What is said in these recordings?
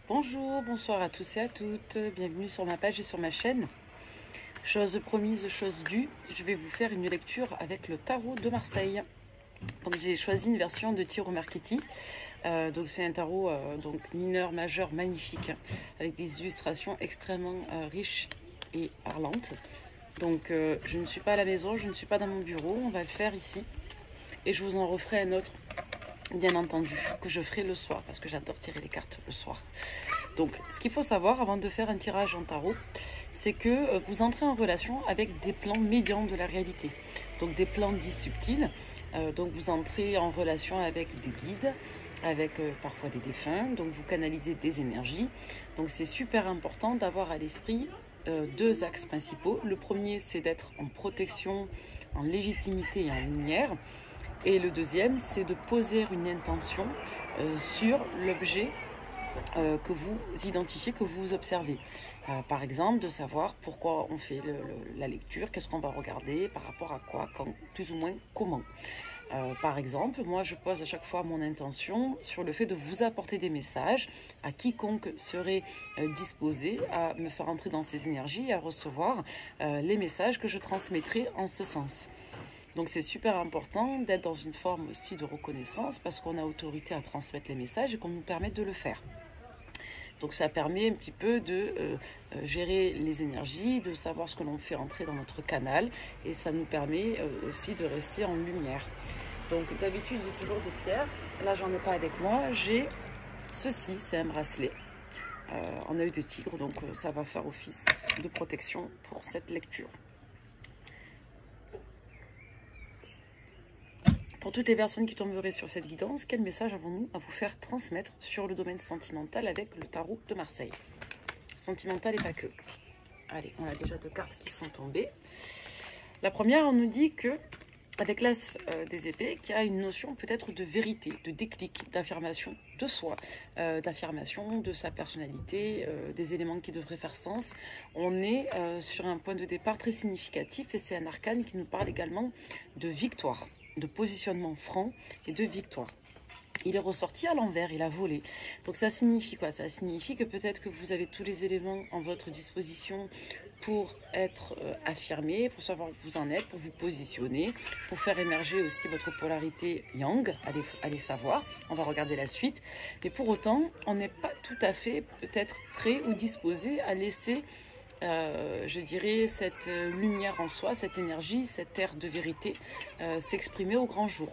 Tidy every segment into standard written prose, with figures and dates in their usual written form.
Bonjour, bonsoir à tous et à toutes, bienvenue sur ma page et sur ma chaîne. Chose promise, chose due, je vais vous faire une lecture avec le tarot de Marseille. Donc j'ai choisi une version de Tiro Marchetti, donc c'est un tarot donc mineur, majeur, magnifique, avec des illustrations extrêmement riches et parlantes. Donc je ne suis pas à la maison, je ne suis pas dans mon bureau, on va le faire ici. Et je vous en referai un autre, bien entendu, que je ferai le soir, parce que j'adore tirer les cartes le soir. Donc, ce qu'il faut savoir avant de faire un tirage en tarot, c'est que vous entrez en relation avec des plans médians de la réalité. Donc, des plans dits subtils. Donc, vous entrez en relation avec des guides, avec parfois des défunts. Donc, vous canalisez des énergies. Donc, c'est super important d'avoir à l'esprit deux axes principaux. Le premier, c'est d'être en protection, en légitimité et en lumière. Et le deuxième, c'est de poser une intention sur l'objet que vous identifiez, que vous observez. Par exemple, de savoir pourquoi on fait la lecture, qu'est-ce qu'on va regarder, par rapport à quoi, quand, plus ou moins comment. Par exemple, moi je pose à chaque fois mon intention sur le fait de vous apporter des messages à quiconque serait disposé à me faire entrer dans ces énergies et à recevoir les messages que je transmettrai en ce sens. Donc c'est super important d'être dans une forme aussi de reconnaissance parce qu'on a autorité à transmettre les messages et qu'on nous permette de le faire. Donc ça permet un petit peu de gérer les énergies, de savoir ce que l'on fait entrer dans notre canal et ça nous permet aussi de rester en lumière. Donc d'habitude j'ai toujours des pierres, là j'en ai pas avec moi, j'ai ceci, c'est un bracelet en œil de tigre, donc ça va faire office de protection pour cette lecture. Pour toutes les personnes qui tomberaient sur cette guidance, quel message avons-nous à vous faire transmettre sur le domaine sentimental avec le tarot de Marseille? Sentimental et pas que. Allez, on a déjà deux cartes qui sont tombées. La première, on nous dit que, avec l'as des épées, qu'il y a une notion peut-être de vérité, de déclic, d'affirmation de soi, d'affirmation de sa personnalité, des éléments qui devraient faire sens. On est sur un point de départ très significatif et c'est un arcane qui nous parle également de victoire, de positionnement franc et de victoire. Il est ressorti à l'envers, il a volé. Donc ça signifie quoi? Ça signifie que peut-être que vous avez tous les éléments en votre disposition pour être affirmé, pour savoir où vous en êtes, pour vous positionner, pour faire émerger aussi votre polarité yang, allez savoir, on va regarder la suite. Mais pour autant, on n'est pas tout à fait peut-être prêt ou disposé à laisser je dirais, cette lumière en soi, cette énergie, cette air de vérité s'exprimer au grand jour,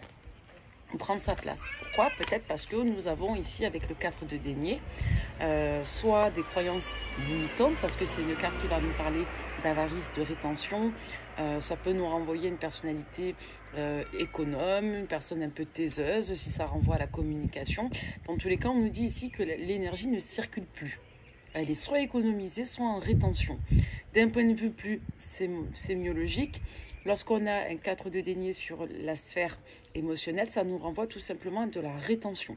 prendre sa place. Pourquoi? Peut-être parce que nous avons ici, avec le 4 de denier, soit des croyances limitantes, parce que c'est une carte qui va nous parler d'avarice, de rétention. Ça peut nous renvoyer une personnalité économe, une personne un peu taiseuse, si ça renvoie à la communication. Dans tous les cas, on nous dit ici que l'énergie ne circule plus. Elle est soit économisée, soit en rétention. D'un point de vue plus sémiologique, lorsqu'on a un 4 de denier sur la sphère émotionnelle, ça nous renvoie tout simplement à de la rétention,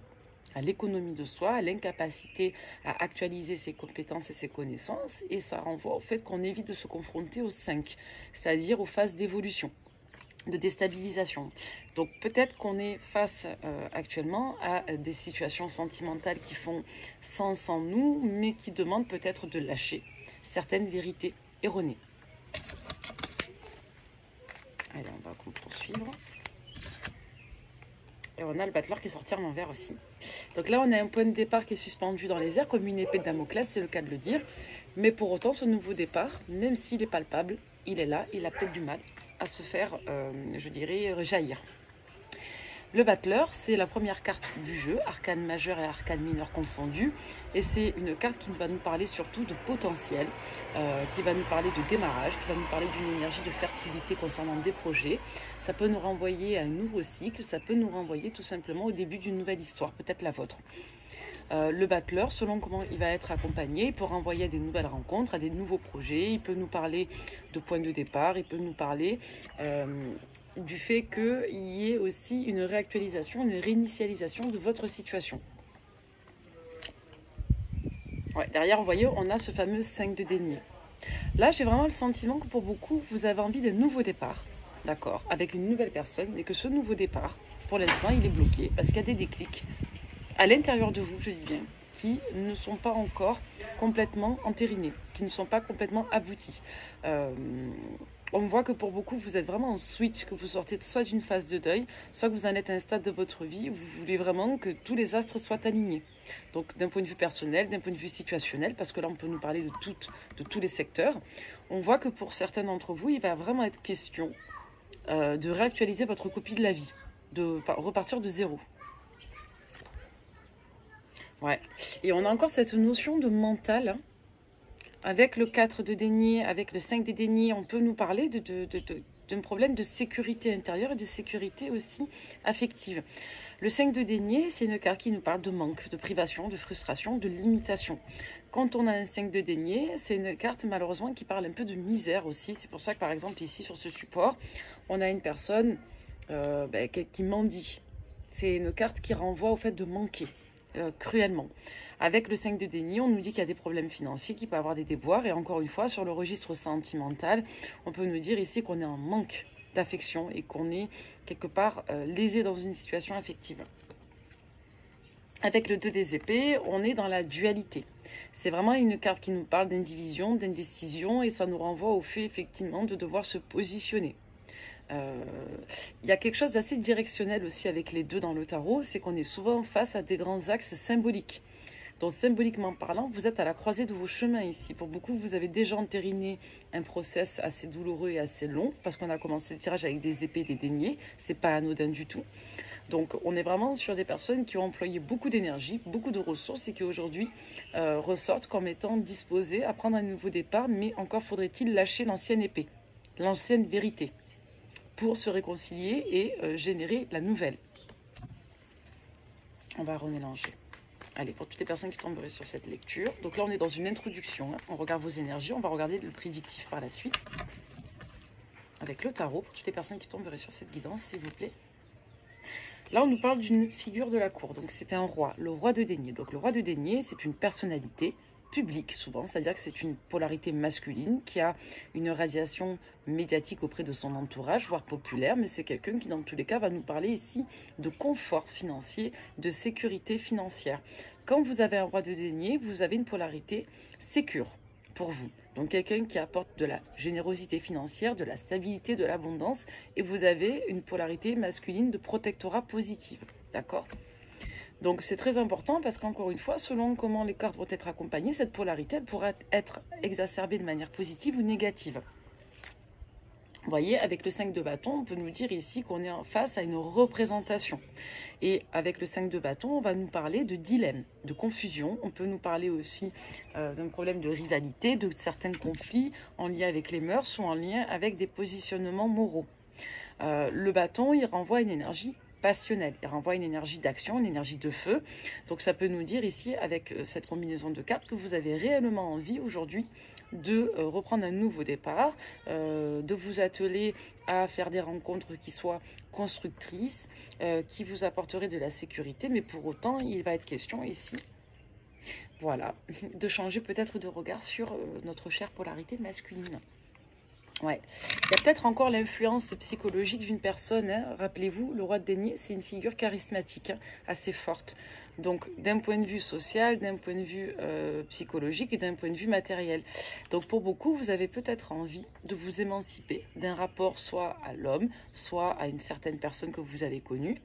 à l'économie de soi, à l'incapacité à actualiser ses compétences et ses connaissances. Et ça renvoie au fait qu'on évite de se confronter aux 5, c'est-à-dire aux phases d'évolution, de déstabilisation. Donc peut-être qu'on est face actuellement à des situations sentimentales qui font sens en nous, mais qui demandent peut-être de lâcher certaines vérités erronées. Allez, on va poursuivre. Et on a le battleur qui est sorti en l'envers aussi. Donc là, on a un point de départ qui est suspendu dans les airs, comme une épée de Damoclès, c'est le cas de le dire. Mais pour autant, ce nouveau départ, même s'il est palpable, il est là, il a peut-être du mal à se faire, je dirais, jaillir. Le battleur, c'est la première carte du jeu, arcane majeur et arcane mineur confondus. Et c'est une carte qui va nous parler surtout de potentiel, qui va nous parler de démarrage, qui va nous parler d'une énergie de fertilité concernant des projets. Ça peut nous renvoyer à un nouveau cycle, ça peut nous renvoyer tout simplement au début d'une nouvelle histoire, peut-être la vôtre. Le battleur, selon comment il va être accompagné, il peut renvoyer à des nouvelles rencontres, à des nouveaux projets, il peut nous parler de points de départ, il peut nous parler du fait qu'il y ait aussi une réactualisation, une réinitialisation de votre situation. Ouais, derrière, vous voyez, on a ce fameux 5 de denier. Là, j'ai vraiment le sentiment que pour beaucoup, vous avez envie d'un nouveau départ, d'accord, avec une nouvelle personne, mais que ce nouveau départ, pour l'instant, il est bloqué parce qu'il y a des déclics à l'intérieur de vous, je dis bien, qui ne sont pas encore complètement entérinées, qui ne sont pas complètement abouties. On voit que pour beaucoup, vous êtes vraiment en switch, que vous sortez soit d'une phase de deuil, soit que vous en êtes à un stade de votre vie où vous voulez vraiment que tous les astres soient alignés. Donc d'un point de vue personnel, d'un point de vue situationnel, parce que là on peut nous parler de tous les secteurs, on voit que pour certains d'entre vous, il va vraiment être question de réactualiser votre copie de la vie, de repartir de zéro. Ouais. Et on a encore cette notion de mental, hein. Avec le 4 de denier, avec le 5 des deniers, on peut nous parler d'un problème de sécurité intérieure et de sécurité aussi affective. Le 5 de denier, c'est une carte qui nous parle de manque, de privation, de frustration, de limitation. Quand on a un 5 de denier, c'est une carte malheureusement qui parle un peu de misère aussi. C'est pour ça que par exemple ici sur ce support, on a une personne qui mendie. C'est une carte qui renvoie au fait de manquer. Cruellement. Avec le 5 de déni, on nous dit qu'il y a des problèmes financiers, qu'il peut y avoir des déboires. Et encore une fois, sur le registre sentimental, on peut nous dire ici qu'on est en manque d'affection et qu'on est quelque part lésé dans une situation affective. Avec le 2 des épées, on est dans la dualité. C'est vraiment une carte qui nous parle d'indivision, d'indécision et ça nous renvoie au fait effectivement de devoir se positionner. Il y a quelque chose d'assez directionnel aussi avec les deux dans le tarot, c'est qu'on est souvent face à des grands axes symboliques. Donc symboliquement parlant, vous êtes à la croisée de vos chemins ici. Pour beaucoup, vous avez déjà entériné un process assez douloureux et assez long, parce qu'on a commencé le tirage avec des épées et des deniers, c'est pas anodin du tout. Donc on est vraiment sur des personnes qui ont employé beaucoup d'énergie, beaucoup de ressources et qui aujourd'hui ressortent comme étant disposées à prendre un nouveau départ, mais encore faudrait-il lâcher l'ancienne épée, l'ancienne vérité, pour se réconcilier et générer la nouvelle. On va remélanger. Allez, pour toutes les personnes qui tomberaient sur cette lecture. Donc là, on est dans une introduction. Hein. On regarde vos énergies. On va regarder le prédictif par la suite. Avec le tarot, pour toutes les personnes qui tomberaient sur cette guidance, s'il vous plaît. Là, on nous parle d'une figure de la cour. Donc, c'est un roi, le roi de denier. Donc, le roi de denier, c'est une personnalité public souvent, c'est-à-dire que c'est une polarité masculine qui a une radiation médiatique auprès de son entourage, voire populaire, mais c'est quelqu'un qui dans tous les cas va nous parler ici de confort financier, de sécurité financière. Quand vous avez un roi de denier, vous avez une polarité sécure pour vous. Donc quelqu'un qui apporte de la générosité financière, de la stabilité, de l'abondance, et vous avez une polarité masculine de protectorat positive, d'accord ? Donc c'est très important parce qu'encore une fois, selon comment les cartes vont être accompagnées, cette polarité elle pourra être exacerbée de manière positive ou négative. Vous voyez, avec le 5 de bâton, on peut nous dire ici qu'on est face à une représentation. Et avec le 5 de bâton, on va nous parler de dilemme, de confusion. On peut nous parler aussi d'un problème de rivalité, de certains conflits en lien avec les mœurs ou en lien avec des positionnements moraux. Le bâton, il renvoie une énergie passionnel. Il renvoie une énergie d'action, une énergie de feu. Donc ça peut nous dire ici, avec cette combinaison de cartes, que vous avez réellement envie aujourd'hui de reprendre un nouveau départ, de vous atteler à faire des rencontres qui soient constructrices, qui vous apporteraient de la sécurité, mais pour autant, il va être question ici, voilà, de changer peut-être de regard sur notre chère polarité masculine. Ouais. Il y a peut-être encore l'influence psychologique d'une personne. Hein. Rappelez-vous, le roi de denier, c'est une figure charismatique, hein, assez forte. Donc, d'un point de vue social, d'un point de vue psychologique et d'un point de vue matériel. Donc, pour beaucoup, vous avez peut-être envie de vous émanciper d'un rapport soit à l'homme, soit à une certaine personne que vous avez connue.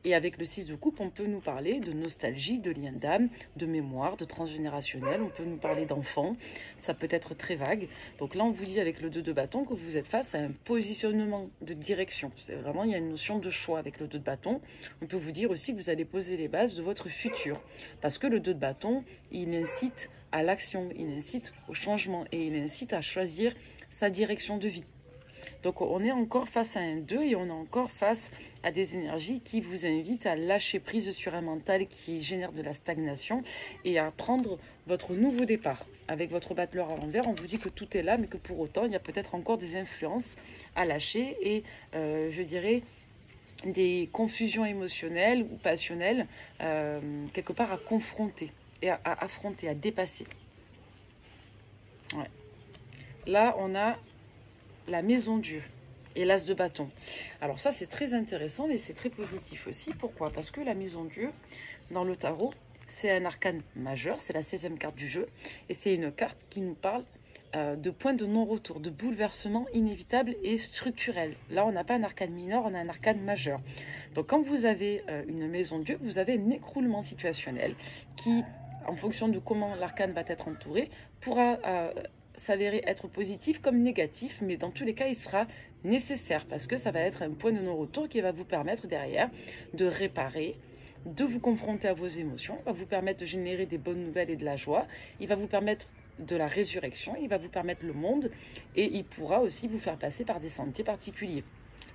Et avec le 6 de coupe, on peut nous parler de nostalgie, de lien d'âme, de mémoire, de transgénérationnel. On peut nous parler d'enfants. Ça peut être très vague. Donc là, on vous dit avec le 2 de bâton que vous êtes face à un positionnement de direction. C'est vraiment, il y a une notion de choix avec le 2 de bâton. On peut vous dire aussi que vous allez poser les bases de votre futur. Parce que le 2 de bâton, il incite à l'action, il incite au changement et il incite à choisir sa direction de vie. Donc on est encore face à un 2 et on est encore face à des énergies qui vous invitent à lâcher prise sur un mental qui génère de la stagnation et à prendre votre nouveau départ. Avec votre battleur à l'envers, on vous dit que tout est là, mais que pour autant, il y a peut-être encore des influences à lâcher et je dirais des confusions émotionnelles ou passionnelles quelque part à confronter et à affronter, à dépasser. Ouais. Là, on a la maison Dieu et l'as de bâton. Alors ça, c'est très intéressant, mais c'est très positif aussi. Pourquoi? Parce que la maison Dieu, dans le tarot, c'est un arcane majeur, c'est la 16e carte du jeu. Et c'est une carte qui nous parle de points de non-retour, de bouleversement inévitable et structurel. Là, on n'a pas un arcane mineur, on a un arcane majeur. Donc, quand vous avez une maison Dieu, vous avez un écroulement situationnel qui, en fonction de comment l'arcane va être entouré, pourra s'avérer être positif comme négatif, mais dans tous les cas, il sera nécessaire parce que ça va être un point de non-retour qui va vous permettre derrière de réparer, de vous confronter à vos émotions, va vous permettre de générer des bonnes nouvelles et de la joie, il va vous permettre de la résurrection, il va vous permettre le monde et il pourra aussi vous faire passer par des sentiers particuliers.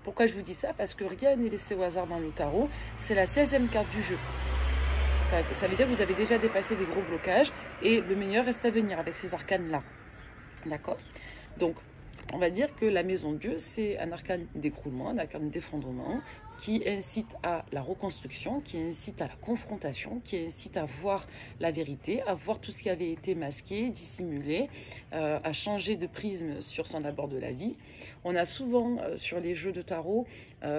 Pourquoi je vous dis ça? Parce que rien n'est laissé au hasard dans le tarot, c'est la 16e carte du jeu. Ça veut dire que vous avez déjà dépassé des gros blocages et le meilleur reste à venir avec ces arcanes-là. D'accord? Donc, on va dire que la maison Dieu, c'est un arcane d'écroulement, un arcane d'effondrement qui incite à la reconstruction, qui incite à la confrontation, qui incite à voir la vérité, à voir tout ce qui avait été masqué, dissimulé, à changer de prisme sur son abord de la vie. On a souvent sur les jeux de tarot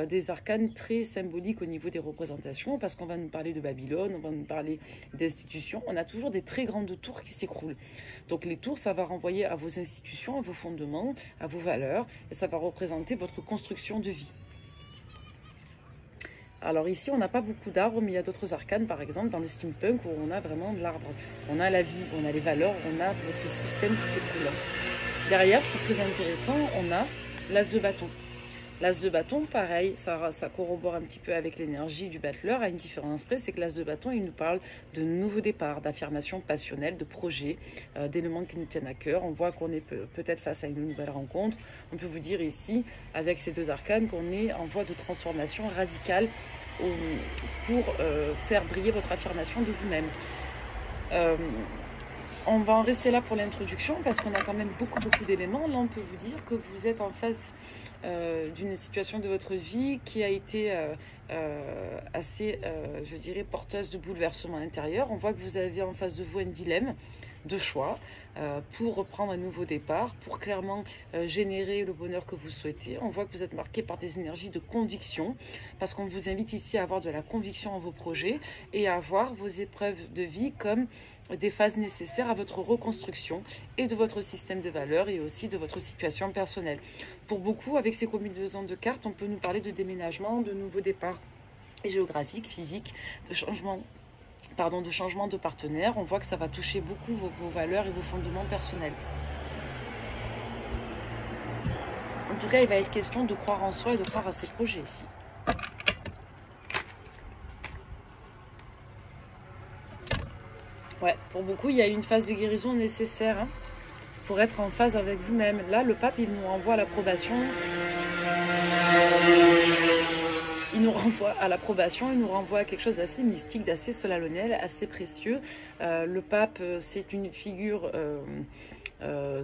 des arcanes très symboliques au niveau des représentations parce qu'on va nous parler de Babylone, on va nous parler d'institutions. On a toujours des très grandes tours qui s'écroulent. Donc les tours, ça va renvoyer à vos institutions, à vos fondements, à vos valeurs et ça va représenter votre construction de vie. Alors ici, on n'a pas beaucoup d'arbres, mais il y a d'autres arcanes, par exemple, dans le steampunk, où on a vraiment de l'arbre. On a la vie, on a les valeurs, on a votre système qui s'écoule. Derrière, c'est très intéressant, on a l'as de bâton. L'as de bâton, pareil, ça corrobore un petit peu avec l'énergie du battleur, à une différence près, c'est que l'as de bâton, il nous parle de nouveaux départs, d'affirmations passionnelles, de projets, d'éléments qui nous tiennent à cœur. On voit qu'on est peut-être face à une nouvelle rencontre. On peut vous dire ici, avec ces deux arcanes, qu'on est en voie de transformation radicale pour faire briller votre affirmation de vous-même. On va en rester là pour l'introduction parce qu'on a quand même beaucoup d'éléments. Là, on peut vous dire que vous êtes en face d'une situation de votre vie qui a été assez, je dirais, porteuse de bouleversements intérieurs. On voit que vous avez en face de vous un dilemme de choix pour reprendre un nouveau départ, pour clairement générer le bonheur que vous souhaitez. On voit que vous êtes marqué par des énergies de conviction parce qu'on vous invite ici à avoir de la conviction en vos projets et à voir vos épreuves de vie comme des phases nécessaires à votre reconstruction et de votre système de valeurs et aussi de votre situation personnelle. Pour beaucoup, avec ces combinaisons de cartes, on peut nous parler de déménagement, de nouveaux départs géographiques, physiques, de changement de partenaire. On voit que ça va toucher beaucoup vos valeurs et vos fondements personnels. En tout cas, il va être question de croire en soi et de croire à ses projets ici. Ouais, pour beaucoup, il y a une phase de guérison nécessaire pour être en phase avec vous-même. Là, le pape, il nous renvoie à l'approbation. Il nous renvoie à l'approbation, il nous renvoie à quelque chose d'assez mystique, d'assez solennel, assez précieux. Le pape, c'est une figure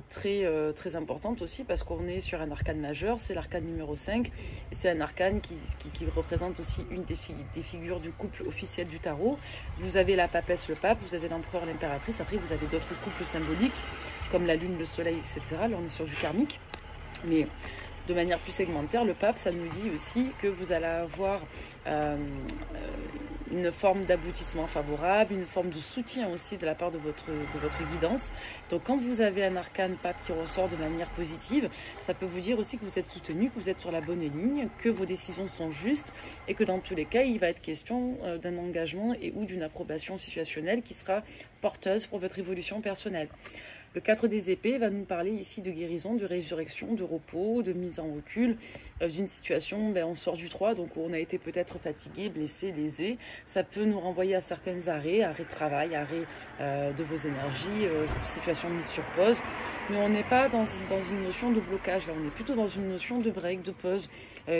très importante aussi parce qu'on est sur un arcane majeur, c'est l'arcane numéro 5. C'est un arcane qui représente aussi une des figures du couple officiel du tarot. Vous avez la papesse, le pape, vous avez l'empereur, l'impératrice. Après, vous avez d'autres couples symboliques comme la lune, le soleil, etc. Là, on est sur du karmique. Mais de manière plus segmentaire, le pape, ça nous dit aussi que vous allez avoir une forme d'aboutissement favorable, une forme de soutien aussi de la part de votre guidance. Donc quand vous avez un arcane pape qui ressort de manière positive, ça peut vous dire aussi que vous êtes soutenu, que vous êtes sur la bonne ligne, que vos décisions sont justes et que dans tous les cas, il va être question d'un engagement et ou d'une approbation situationnelle qui sera porteuse pour votre évolution personnelle. Le 4 des épées va nous parler ici de guérison, de résurrection, de repos, de mise en recul, d'une situation, on sort du 3, donc où on a été peut-être fatigué, blessé, lésé. Ça peut nous renvoyer à certains arrêts de travail, arrêt de vos énergies, situation de mise sur pause. Mais on n'est pas dans une notion de blocage, là on est plutôt dans une notion de break, de pause,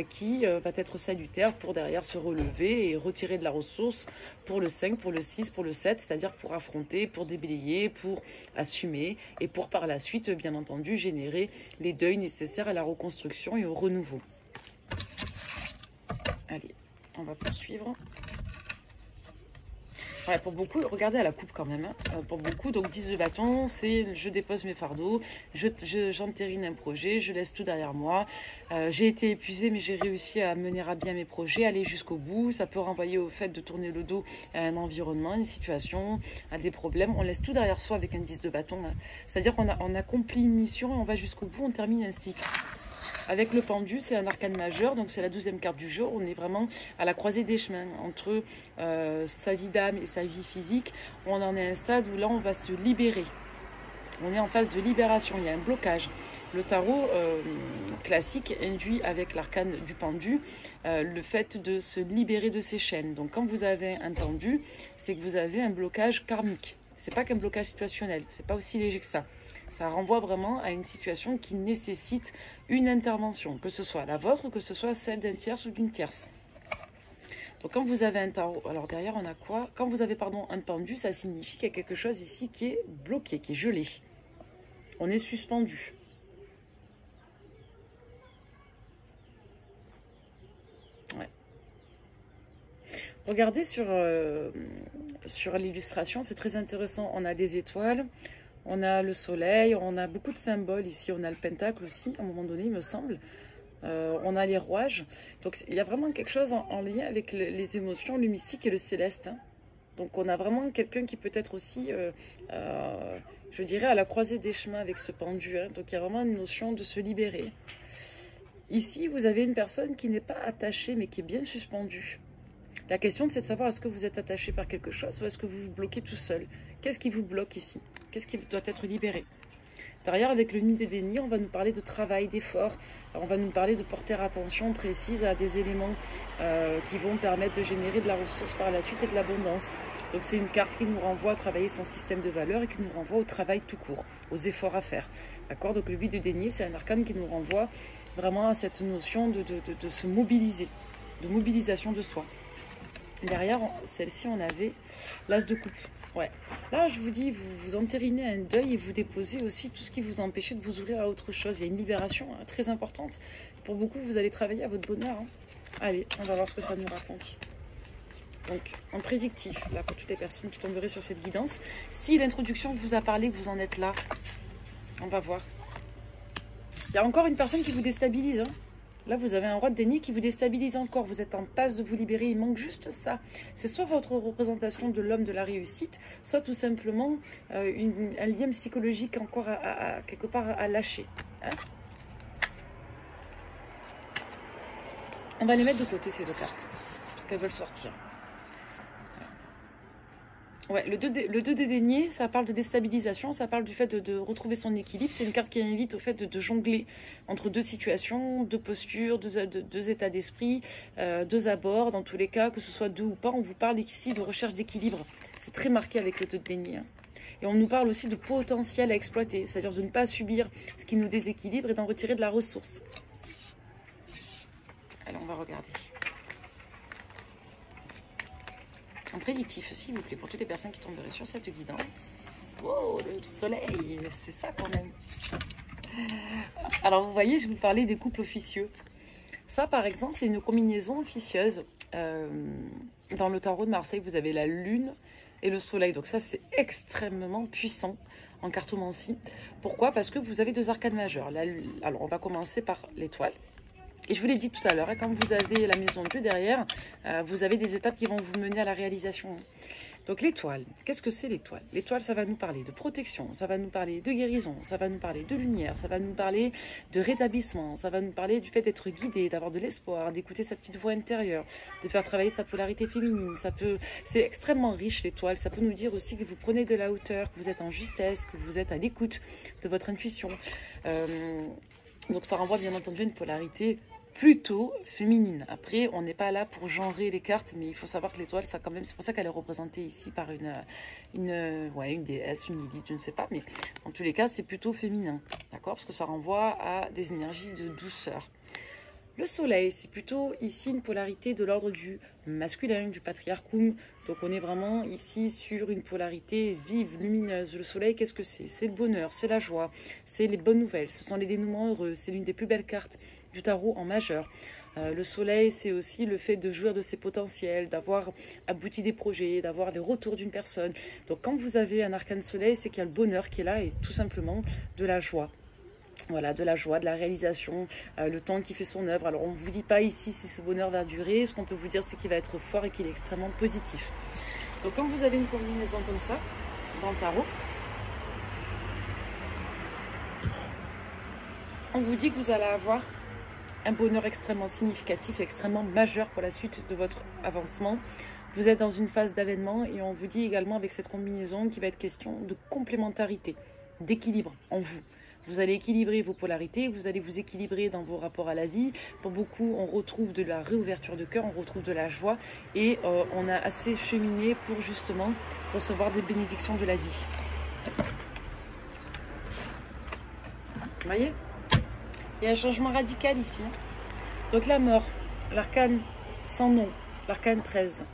qui va être salutaire pour derrière se relever et retirer de la ressource pour le 5, pour le 6, pour le 7, c'est-à-dire pour affronter, pour déblayer, pour assumer, et pour par la suite, bien entendu, générer les deuils nécessaires à la reconstruction et au renouveau. Allez, on va poursuivre. Ouais, pour beaucoup, regardez à la coupe quand même. Hein. Pour beaucoup, donc 10 de bâton, c'est je dépose mes fardeaux, j'entérine un projet, je laisse tout derrière moi. J'ai été épuisée, mais j'ai réussi à mener à bien mes projets, aller jusqu'au bout. Ça peut renvoyer au fait de tourner le dos à un environnement, une situation, à des problèmes. On laisse tout derrière soi avec un 10 de bâton. Hein. C'est-à-dire qu'on accomplit une mission et on va jusqu'au bout, on termine un cycle. Avec le pendu, c'est un arcane majeur, donc c'est la 12e carte du jeu. On est vraiment à la croisée des chemins entre sa vie d'âme et sa vie physique. On en est à un stade où là, on va se libérer. On est en phase de libération, il y a un blocage. Le tarot classique induit avec l'arcane du pendu le fait de se libérer de ses chaînes. Donc quand vous avez un pendu, c'est que vous avez un blocage karmique. C'est pas qu'un blocage situationnel, c'est pas aussi léger que ça. Ça renvoie vraiment à une situation qui nécessite une intervention, que ce soit la vôtre ou que ce soit celle d'un tierce ou d'une tierce. Donc quand vous avez un tarot, alors derrière on a quoi? Quand vous avez un pendu, ça signifie qu'il y a quelque chose ici qui est bloqué, qui est gelé. On est suspendu. Ouais. Regardez sur l'illustration, c'est très intéressant. On a des étoiles. On a le soleil, on a beaucoup de symboles ici, on a le pentacle aussi, à un moment donné, il me semble. On a les rouages. Donc, il y a vraiment quelque chose en lien avec les émotions, le mystique et le céleste. Hein. Donc, on a vraiment quelqu'un qui peut être aussi, je dirais, à la croisée des chemins avec ce pendu. Hein. Donc, il y a vraiment une notion de se libérer. Ici, vous avez une personne qui n'est pas attachée, mais qui est bien suspendue. La question, c'est de savoir est-ce que vous êtes attaché par quelque chose ou est-ce que vous vous bloquez tout seul. Qu'est-ce qui vous bloque ici? Qu'est-ce qui doit être libéré? Derrière, avec le nid des dénis, on va nous parler de travail, d'effort. On va nous parler de porter attention précise à des éléments qui vont permettre de générer de la ressource par la suite et de l'abondance. Donc c'est une carte qui nous renvoie à travailler son système de valeurs et qui nous renvoie au travail tout court, aux efforts à faire. D'accord? Donc le 8 de déni, c'est un arcane qui nous renvoie vraiment à cette notion de se mobiliser, de mobilisation de soi. Derrière, celle-ci, on avait l'as de coupe. Ouais. Là, je vous dis, vous entérinez un deuil et vous déposez aussi tout ce qui vous empêchait de vous ouvrir à autre chose. Il y a une libération très importante. Pour beaucoup, vous allez travailler à votre bonheur. Hein. Allez, on va voir ce que ça nous raconte. Donc, en prédictif, là, pour toutes les personnes qui tomberaient sur cette guidance. Si l'introduction vous a parlé, que vous en êtes là, on va voir. Il y a encore une personne qui vous déstabilise, hein. Là, vous avez un roi de déni qui vous déstabilise encore. Vous êtes en passe de vous libérer. Il manque juste ça. C'est soit votre représentation de l'homme de la réussite, soit tout simplement un lien psychologique encore quelque part à lâcher. Hein? On va les mettre de côté, ces deux cartes, parce qu'elles veulent sortir. Ouais, le 2 de denier, ça parle de déstabilisation, ça parle du fait de retrouver son équilibre. C'est une carte qui invite au fait de jongler entre deux situations, deux postures, deux états d'esprit, deux abords. Dans tous les cas, que ce soit deux ou pas, on vous parle ici de recherche d'équilibre. C'est très marqué avec le 2 de denier. Hein. Et on nous parle aussi de potentiel à exploiter, c'est-à-dire de ne pas subir ce qui nous déséquilibre et d'en retirer de la ressource. Allez, on va regarder. En prédictif, s'il vous plaît, pour toutes les personnes qui tomberaient sur cette guidance. Oh, le soleil, c'est ça quand même. Alors, vous voyez, je vous parlais des couples officieux. Ça, par exemple, c'est une combinaison officieuse. Dans le tarot de Marseille, vous avez la lune et le soleil. Donc ça, c'est extrêmement puissant en cartomancie. Pourquoi? Parce que vous avez deux arcanes majeurs. Alors, on va commencer par l'étoile. Et je vous l'ai dit tout à l'heure, hein, quand vous avez la maison 2 derrière, vous avez des étapes qui vont vous mener à la réalisation. Donc l'étoile, qu'est-ce que c'est l'étoile? L'étoile, ça va nous parler de protection, ça va nous parler de guérison, ça va nous parler de lumière, ça va nous parler de rétablissement, ça va nous parler du fait d'être guidé, d'avoir de l'espoir, d'écouter sa petite voix intérieure, de faire travailler sa polarité féminine. C'est extrêmement riche l'étoile, ça peut nous dire aussi que vous prenez de la hauteur, que vous êtes en justesse, que vous êtes à l'écoute de votre intuition. Donc ça renvoie bien entendu à une polarité plutôt féminine. Après, on n'est pas là pour genrer les cartes, mais il faut savoir que l'étoile, ça quand même, c'est pour ça qu'elle est représentée ici par une déesse, une Lilith, je ne sais pas, mais en tous les cas, c'est plutôt féminin, d'accord? Parce que ça renvoie à des énergies de douceur. Le soleil, c'est plutôt ici une polarité de l'ordre du masculin, du patriarchum. Donc on est vraiment ici sur une polarité vive, lumineuse. Le soleil, qu'est-ce que c'est? C'est le bonheur, c'est la joie, c'est les bonnes nouvelles, ce sont les dénouements heureux. C'est l'une des plus belles cartes du tarot en majeur. Le soleil, c'est aussi le fait de jouir de ses potentiels, d'avoir abouti des projets, d'avoir les retours d'une personne. Donc quand vous avez un arcane soleil, c'est qu'il y a le bonheur qui est là et tout simplement de la joie. Voilà, de la joie, de la réalisation, le temps qui fait son œuvre. Alors, on ne vous dit pas ici si ce bonheur va durer. Ce qu'on peut vous dire, c'est qu'il va être fort et qu'il est extrêmement positif. Donc, quand vous avez une combinaison comme ça, dans le tarot, on vous dit que vous allez avoir un bonheur extrêmement significatif, extrêmement majeur pour la suite de votre avancement. Vous êtes dans une phase d'avènement et on vous dit également avec cette combinaison qu'il va être question de complémentarité, d'équilibre en vous. Vous allez équilibrer vos polarités, vous allez vous équilibrer dans vos rapports à la vie. Pour beaucoup, on retrouve de la réouverture de cœur, on retrouve de la joie et on a assez cheminé pour justement recevoir des bénédictions de la vie. Vous voyez? Il y a un changement radical ici. Donc la mort, l'arcane sans nom, l'arcane 13.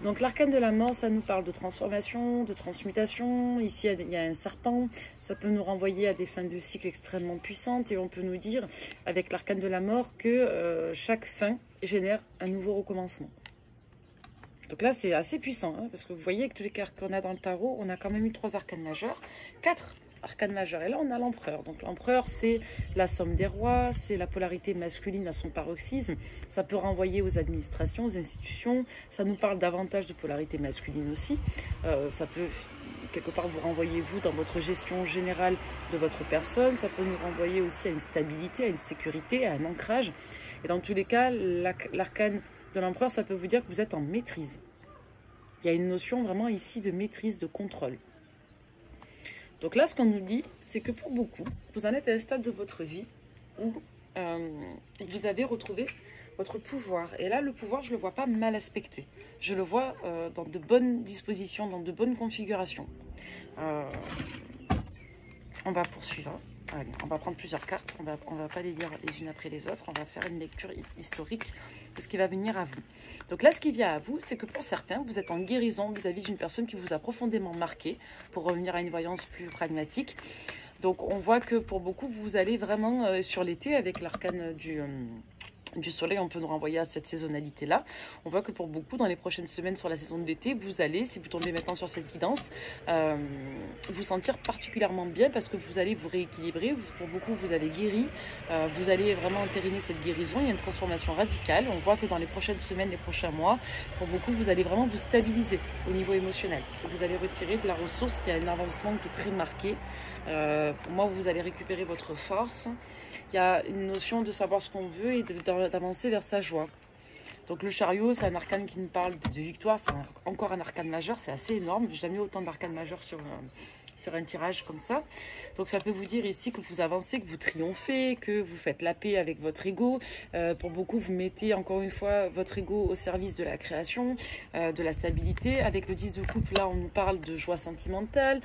Donc l'arcane de la mort, ça nous parle de transformation, de transmutation. Ici, il y a un serpent. Ça peut nous renvoyer à des fins de cycle extrêmement puissantes. Et on peut nous dire, avec l'arcane de la mort, que chaque fin génère un nouveau recommencement. Donc là, c'est assez puissant. Hein, parce que vous voyez, avec tous les cartes qu'on a dans le tarot, on a quand même eu 3 arcanes majeurs. 4 arcane majeur. Et là, on a l'empereur. Donc l'empereur, c'est la somme des rois, c'est la polarité masculine à son paroxysme. Ça peut renvoyer aux administrations, aux institutions. Ça nous parle davantage de polarité masculine aussi. Ça peut quelque part vous renvoyer, vous, dans votre gestion générale de votre personne. Ça peut nous renvoyer aussi à une stabilité, à une sécurité, à un ancrage. Et dans tous les cas, l'arcane de l'empereur, ça peut vous dire que vous êtes en maîtrise. Il y a une notion vraiment ici de maîtrise, de contrôle. Donc là, ce qu'on nous dit, c'est que pour beaucoup, vous en êtes à un stade de votre vie où vous avez retrouvé votre pouvoir. Et là, le pouvoir, je ne le vois pas mal aspecté. Je le vois dans de bonnes dispositions, dans de bonnes configurations. On va poursuivre. Allez, on va prendre plusieurs cartes. On va pas les lire les unes après les autres. On va faire une lecture historique de ce qui va venir à vous. Donc là, ce qui vient à vous, c'est que pour certains, vous êtes en guérison vis-à-vis d'une personne qui vous a profondément marqué, pour revenir à une voyance plus pragmatique. Donc on voit que pour beaucoup, vous allez vraiment sur l'été avec l'arcane du soleil, on peut nous renvoyer à cette saisonnalité-là. On voit que pour beaucoup, dans les prochaines semaines sur la saison de l'été, vous allez, si vous tombez maintenant sur cette guidance, vous sentir particulièrement bien parce que vous allez vous rééquilibrer. Pour beaucoup, vous avez guéri. Vous allez vraiment entériner cette guérison. Il y a une transformation radicale. On voit que dans les prochaines semaines, les prochains mois, pour beaucoup, vous allez vraiment vous stabiliser au niveau émotionnel. Vous allez retirer de la ressource qui a un avancement qui est très marqué. Pour moi, vous allez récupérer votre force. Il y a une notion de savoir ce qu'on veut et d'avancer vers sa joie. Donc le chariot, c'est un arcane qui nous parle de victoire. C'est encore un arcane majeur, c'est assez énorme. J'ai jamais eu autant d'arcanes majeurs sur un tirage comme ça. Donc ça peut vous dire ici que vous avancez, que vous triomphez, que vous faites la paix avec votre ego. Pour beaucoup, vous mettez encore une fois votre ego au service de la création, de la stabilité. Avec le 10 de coupe, là, on nous parle de joie sentimentale,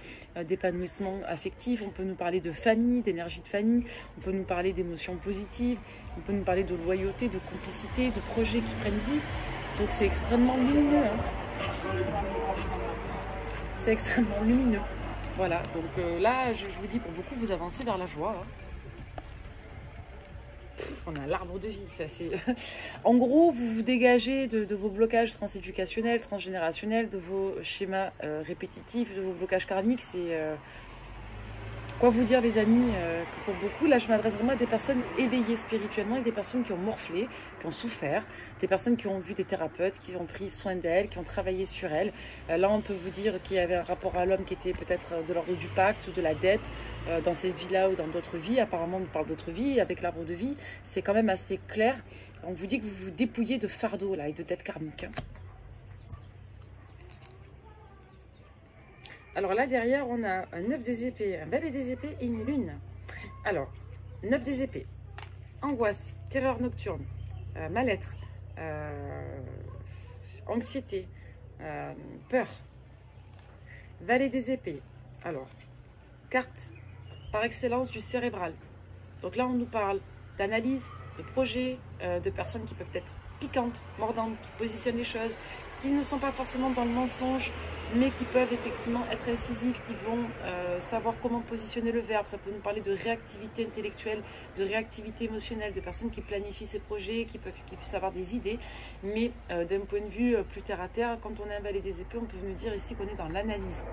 d'épanouissement affectif. On peut nous parler de famille, d'énergie de famille. On peut nous parler d'émotions positives. On peut nous parler de loyauté, de complicité, de projets qui prennent vie. Donc c'est extrêmement lumineux. Hein. C'est extrêmement lumineux. Voilà, donc là, je vous dis, pour beaucoup, vous avancez vers la joie. Hein. On a l'arbre de vie. En gros, vous vous dégagez de vos blocages transéducationnels, transgénérationnels, de vos schémas répétitifs, de vos blocages karmiques. C'est... Quoi vous dire, les amis, que pour beaucoup, là, je m'adresse vraiment à des personnes éveillées spirituellement et des personnes qui ont morflé, qui ont souffert, des personnes qui ont vu des thérapeutes, qui ont pris soin d'elles, qui ont travaillé sur elles. Là, on peut vous dire qu'il y avait un rapport à l'homme qui était peut-être de l'ordre du pacte ou de la dette dans cette vie-là ou dans d'autres vies. Apparemment, on parle d'autres vies. Avec l'arbre de vie, c'est quand même assez clair. On vous dit que vous vous dépouillez de fardeau là, et de dettes karmiques. Hein. Alors là, derrière, on a un 9 des épées, un balai des épées et une lune. Alors, 9 des épées, angoisse, terreur nocturne, mal-être, anxiété, peur. Valet des épées. Alors, carte par excellence du cérébral. Donc là, on nous parle d'analyse, de projets, de personnes qui peuvent être piquantes, mordantes, qui positionnent les choses, qui ne sont pas forcément dans le mensonge, mais qui peuvent effectivement être incisives, qui vont savoir comment positionner le verbe. Ça peut nous parler de réactivité intellectuelle, de réactivité émotionnelle, de personnes qui planifient ces projets, qui puissent avoir des idées. Mais d'un point de vue plus terre à terre, quand on est un valet des épées, on peut nous dire ici qu'on est dans l'analyse.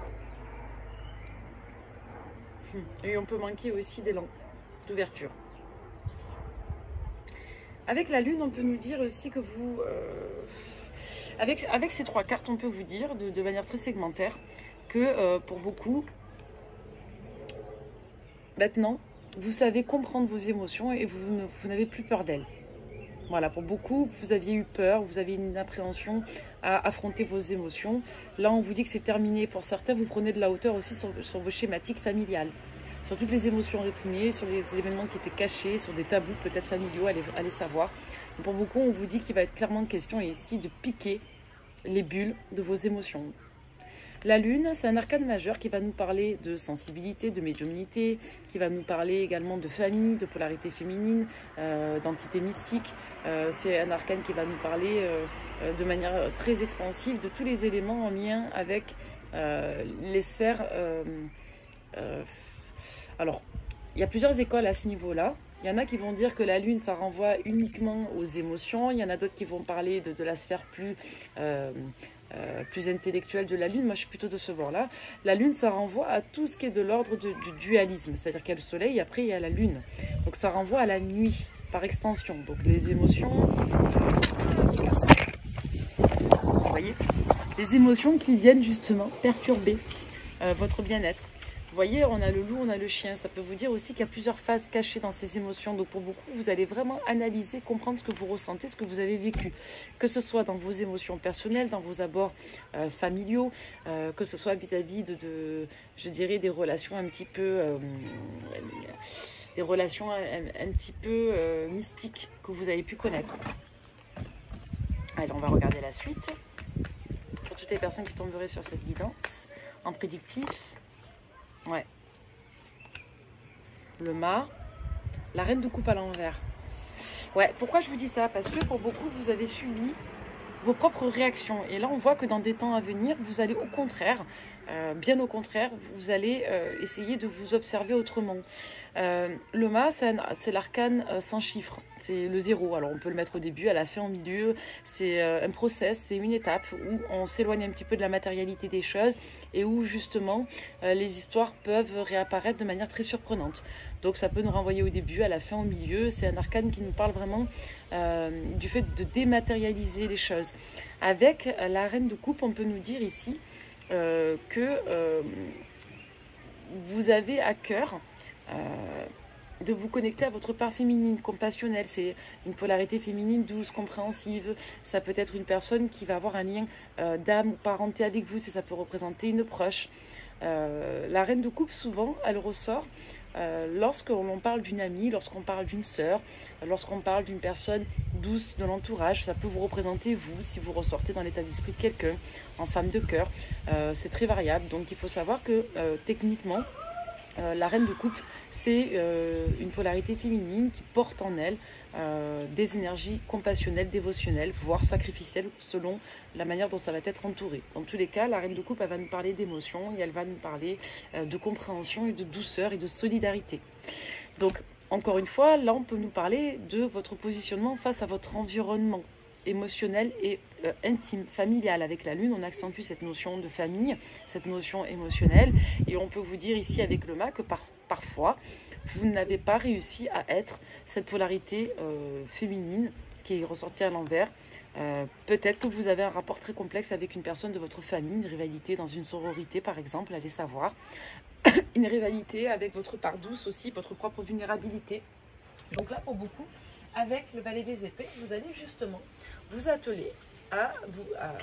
Et on peut manquer aussi d'élan, d'ouverture. Avec la lune, on peut nous dire aussi que vous... avec ces 3 cartes, on peut vous dire de manière très segmentaire que pour beaucoup, maintenant, vous savez comprendre vos émotions et vous n'avez plus peur d'elles. Voilà, pour beaucoup, vous aviez eu peur, vous avez une appréhension à affronter vos émotions. Là, on vous dit que c'est terminé. Pour certains, vous prenez de la hauteur aussi sur vos schématiques familiales, sur toutes les émotions réprimées, sur les événements qui étaient cachés, sur des tabous peut-être familiaux, allez savoir. Et pour beaucoup, on vous dit qu'il va être clairement question ici de piquer les bulles de vos émotions. La lune, c'est un arcane majeur qui va nous parler de sensibilité, de médiumnité, qui va nous parler également de famille, de polarité féminine, d'entité mystique. C'est un arcane qui va nous parler de manière très expansive de tous les éléments en lien avec les sphères. Alors, il y a plusieurs écoles à ce niveau-là. Il y en a qui vont dire que la lune, ça renvoie uniquement aux émotions. Il y en a d'autres qui vont parler de la sphère plus intellectuelle de la lune. Moi, je suis plutôt de ce bord-là. La lune, ça renvoie à tout ce qui est de l'ordre du dualisme. C'est-à-dire qu'il y a le soleil, après, il y a la lune. Donc, ça renvoie à la nuit, par extension. Donc, les émotions... Vous voyez ? Les émotions qui viennent justement perturber votre bien-être. Vous voyez, on a le loup, on a le chien. Ça peut vous dire aussi qu'il y a plusieurs phases cachées dans ces émotions. Donc pour beaucoup, vous allez vraiment analyser, comprendre ce que vous ressentez, ce que vous avez vécu. Que ce soit dans vos émotions personnelles, dans vos abords familiaux, que ce soit vis-à-vis je dirais, des relations un petit peu... des relations un petit peu mystiques que vous avez pu connaître. Allez, on va regarder la suite. Pour toutes les personnes qui tomberaient sur cette guidance, en prédictif... Ouais. Le mât. La reine de coupe à l'envers. Ouais, pourquoi je vous dis ça? Parce que pour beaucoup, vous avez subi vos propres réactions. Et là, on voit que dans des temps à venir, vous allez au contraire, bien au contraire, vous allez essayer de vous observer autrement. Le mât, c'est l'arcane sans chiffre. C'est le 0. Alors, on peut le mettre au début, à la fin, au milieu. C'est un process, c'est une étape où on s'éloigne un petit peu de la matérialité des choses et où, justement, les histoires peuvent réapparaître de manière très surprenante. Donc, ça peut nous renvoyer au début, à la fin, au milieu. C'est un arcane qui nous parle vraiment du fait de dématérialiser les choses. Avec la reine de coupe, on peut nous dire ici que vous avez à cœur de vous connecter à votre part féminine, compassionnelle. C'est une polarité féminine douce, compréhensive. Ça peut être une personne qui va avoir un lien d'âme ou parenté avec vous, si ça peut représenter une proche. La reine de coupe, souvent, elle ressort lorsqu'on parle d'une amie, lorsqu'on parle d'une sœur, lorsqu'on parle d'une personne douce de l'entourage. Ça peut vous représenter, vous, si vous ressortez dans l'état d'esprit de quelqu'un, en femme de cœur. C'est très variable. Donc, il faut savoir que, techniquement, la reine de coupe, c'est une polarité féminine qui porte en elle des énergies compassionnelles, dévotionnelles, voire sacrificielles, selon la manière dont ça va être entouré. Dans tous les cas, la reine de coupe, elle va nous parler d'émotion et elle va nous parler de compréhension et de douceur et de solidarité. Donc, encore une fois, là, on peut nous parler de votre positionnement face à votre environnement émotionnel et intime, familial. Avec la lune, on accentue cette notion de famille, cette notion émotionnelle, et on peut vous dire ici avec le mât que parfois vous n'avez pas réussi à être cette polarité féminine qui est ressortie à l'envers. Peut-être que vous avez un rapport très complexe avec une personne de votre famille, une rivalité dans une sororité par exemple, allez savoir, une rivalité avec votre part douce aussi, votre propre vulnérabilité. Donc là, pour beaucoup, avec le valet des épées, vous allez justement vous atteler à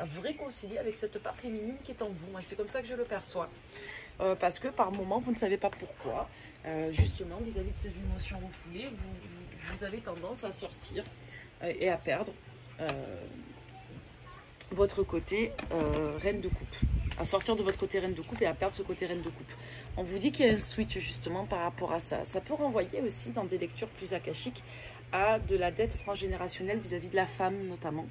vous réconcilier avec cette part féminine qui est en vous. Moi, c'est comme ça que je le perçois. Parce que par moment, vous ne savez pas pourquoi, justement, vis-à-vis de ces émotions refoulées, vous avez tendance à sortir et à perdre votre côté reine de coupe. À sortir de votre côté reine de coupe et à perdre ce côté reine de coupe. On vous dit qu'il y a un switch justement par rapport à ça. Ça peut renvoyer aussi dans des lectures plus akashiques à de la dette transgénérationnelle vis-à-vis de la femme notamment.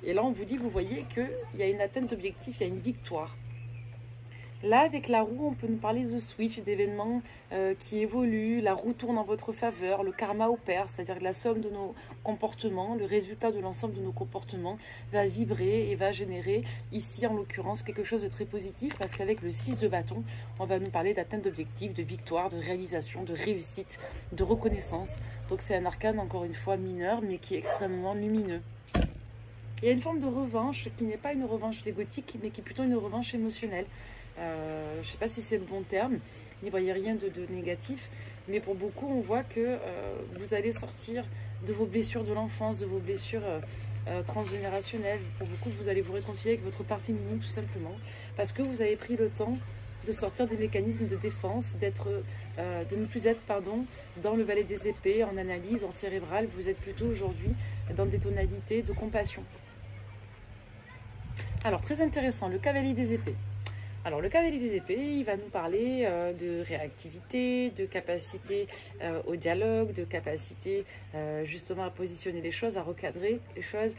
Et là, on vous dit, vous voyez qu'il y a une atteinte d'objectif, il y a une victoire. Là, avec la roue, on peut nous parler de switch, d'événements qui évoluent, la roue tourne en votre faveur, le karma opère, c'est-à-dire que la somme de nos comportements, le résultat de l'ensemble de nos comportements va vibrer et va générer ici, en l'occurrence, quelque chose de très positif parce qu'avec le 6 de bâton, on va nous parler d'atteinte d'objectifs, de victoire, de réalisation, de réussite, de reconnaissance. Donc c'est un arcane, encore une fois, mineur, mais qui est extrêmement lumineux. Il y a une forme de revanche qui n'est pas une revanche égotique, mais qui est plutôt une revanche émotionnelle. Je ne sais pas si c'est le bon terme, n'y voyez rien de négatif, mais pour beaucoup, on voit que vous allez sortir de vos blessures de l'enfance, de vos blessures transgénérationnelles. Pour beaucoup, vous allez vous réconcilier avec votre part féminine, tout simplement, parce que vous avez pris le temps de sortir des mécanismes de défense, de ne plus être dans le valet des épées, en analyse, en cérébral. Vous êtes plutôt aujourd'hui dans des tonalités de compassion. Alors, très intéressant, le cavalier des épées. Alors, le cavalier des épées, il va nous parler de réactivité, de capacité au dialogue, de capacité justement à positionner les choses, à recadrer les choses.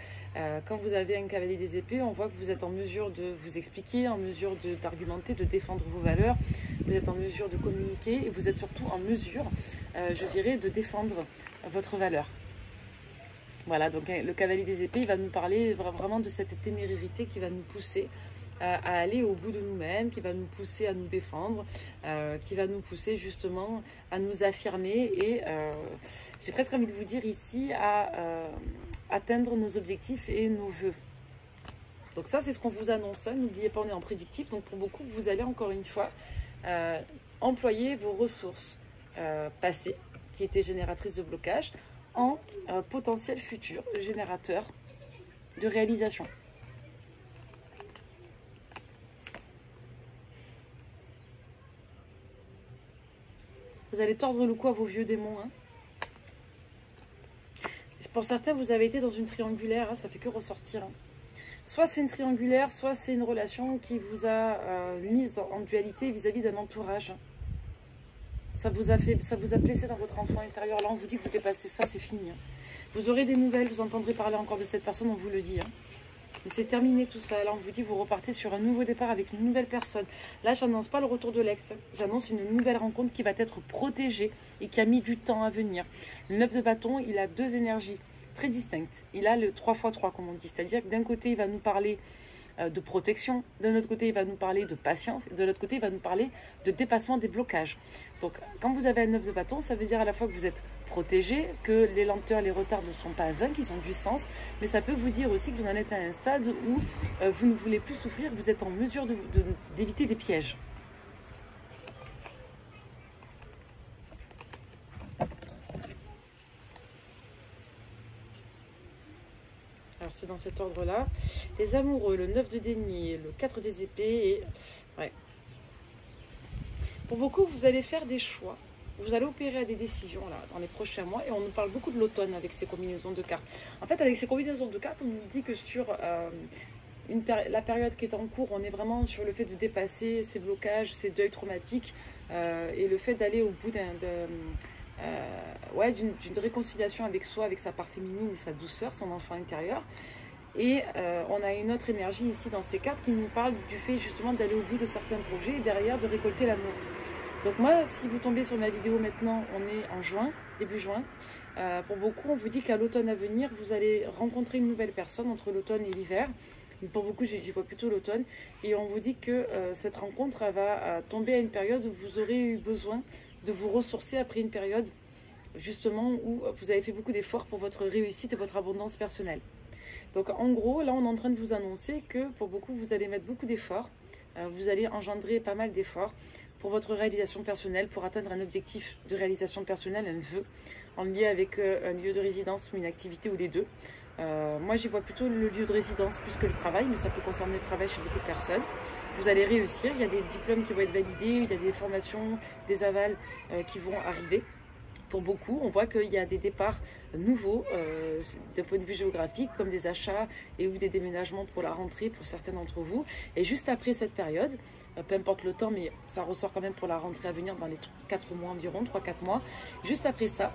Quand vous avez un cavalier des épées, on voit que vous êtes en mesure de vous expliquer, en mesure d'argumenter, de défendre vos valeurs. Vous êtes en mesure de communiquer et vous êtes surtout en mesure, je dirais, de défendre votre valeur. Voilà, donc le cavalier des épées, il va nous parler vraiment de cette témérité qui va nous pousser à aller au bout de nous-mêmes, qui va nous pousser à nous défendre, qui va nous pousser justement à nous affirmer et j'ai presque envie de vous dire ici à atteindre nos objectifs et nos vœux. Donc ça, c'est ce qu'on vous annonce. Hein. N'oubliez pas, on est en prédictif. Donc pour beaucoup, vous allez encore une fois employer vos ressources passées qui étaient génératrices de blocage en potentiel futur générateur de réalisation. Vous allez tordre le cou à vos vieux démons. Hein. Pour certains, vous avez été dans une triangulaire, hein, ça fait que ressortir. Hein. Soit c'est une triangulaire, soit c'est une relation qui vous a mise en dualité vis-à-vis d'un entourage. Ça vous a blessé dans votre enfant intérieur. Là, on vous dit que vous dépassez ça, c'est fini. Hein. Vous aurez des nouvelles, vous entendrez parler encore de cette personne, on vous le dit. Hein. Mais c'est terminé tout ça. Là, on vous dit, vous repartez sur un nouveau départ avec une nouvelle personne. Là, je n'annonce pas le retour de l'ex. J'annonce une nouvelle rencontre qui va être protégée et qui a mis du temps à venir. Le 9 de bâton, il a deux énergies très distinctes. Il a le 3x3, comme on dit. C'est-à-dire que d'un côté, il va nous parler de protection. D'un autre côté, il va nous parler de patience. Et de l'autre côté, il va nous parler de dépassement des blocages. Donc, quand vous avez un 9 de bâton, ça veut dire à la fois que vous êtes protégé, que les lenteurs, les retards ne sont pas vains, qu'ils ont du sens. Mais ça peut vous dire aussi que vous en êtes à un stade où vous ne voulez plus souffrir, vous êtes en mesure d'éviter des pièges. Alors, c'est dans cet ordre-là. Les amoureux, le 9 de denier, le 4 des épées. Et... ouais. Pour beaucoup, vous allez faire des choix. Vous allez opérer à des décisions là, dans les prochains mois. Et on nous parle beaucoup de l'automne avec ces combinaisons de cartes. En fait, avec ces combinaisons de cartes, on nous dit que sur la période qui est en cours, on est vraiment sur le fait de dépasser ces blocages, ces deuils traumatiques. Et le fait d'aller au bout d'une réconciliation avec soi, avec sa part féminine et sa douceur, son enfant intérieur. Et on a une autre énergie ici dans ces cartes qui nous parle du fait justement d'aller au bout de certains projets et derrière de récolter l'amour. Donc moi, si vous tombez sur ma vidéo maintenant, on est en juin, début juin. Pour beaucoup, on vous dit qu'à l'automne à venir, vous allez rencontrer une nouvelle personne entre l'automne et l'hiver. Pour beaucoup, j'y vois plutôt l'automne. Et on vous dit que cette rencontre va tomber à une période où vous aurez eu besoin de vous ressourcer après une période justement où vous avez fait beaucoup d'efforts pour votre réussite et votre abondance personnelle. Donc en gros, là on est en train de vous annoncer que pour beaucoup, vous allez mettre beaucoup d'efforts, vous allez engendrer pas mal d'efforts pour votre réalisation personnelle, pour atteindre un objectif de réalisation personnelle, un vœu, en lien avec un lieu de résidence ou une activité ou les deux. Moi j'y vois plutôt le lieu de résidence plus que le travail, mais ça peut concerner le travail chez beaucoup de personnes. Vous allez réussir, il y a des diplômes qui vont être validés, il y a des formations, des avals qui vont arriver. Pour beaucoup, on voit qu'il y a des départs nouveaux d'un point de vue géographique, comme des achats et ou des déménagements pour la rentrée pour certains d'entre vous. Et juste après cette période, peu importe le temps, mais ça ressort quand même pour la rentrée à venir dans les 4 mois environ, 3-4 mois. Juste après ça,